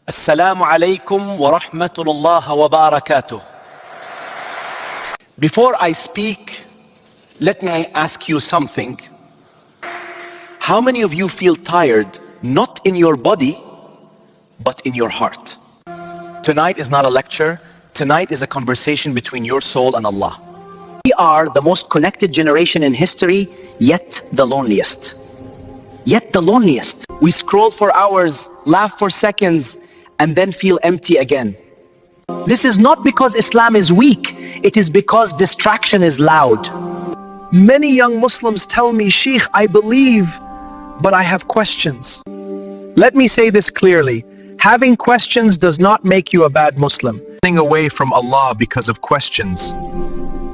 Assalamu alaikum wa rahmatullah wa barakatuh. Before I speak, let me ask you something. How many of you feel tired, not in your body, but in your heart? Tonight is not a lecture. Tonight is a conversation between your soul and Allah. We are the most connected generation in history, yet the loneliest. Yet the loneliest. We scroll for hours, laugh for seconds, and then feel empty again. This is not because Islam is weak, it is because distraction is loud. Many young Muslims tell me, Sheikh, I believe, but I have questions. Let me say this clearly. Having questions does not make you a bad Muslim. Running away from Allah because of questions.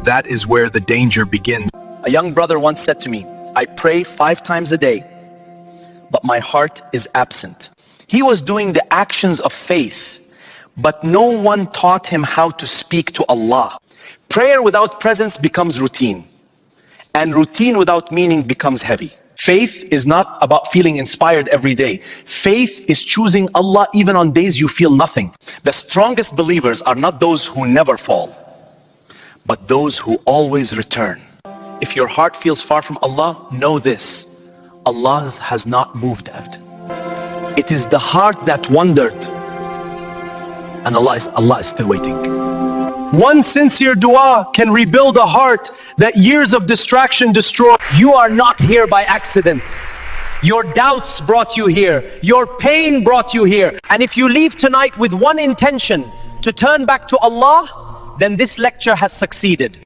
That is where the danger begins. A young brother once said to me, I pray 5 times a day, but my heart is absent. He was doing the actions of faith, but no one taught him how to speak to Allah. Prayer without presence becomes routine, and routine without meaning becomes heavy. Faith is not about feeling inspired every day. Faith is choosing Allah even on days you feel nothing. The strongest believers are not those who never fall, but those who always return. If your heart feels far from Allah, know this: Allah has not moved out. It is the heart that wandered, and Allah is still waiting. One sincere dua can rebuild a heart that years of distraction destroyed. You are not here by accident. Your doubts brought you here. Your pain brought you here. And if you leave tonight with one intention, to turn back to Allah, then this lecture has succeeded.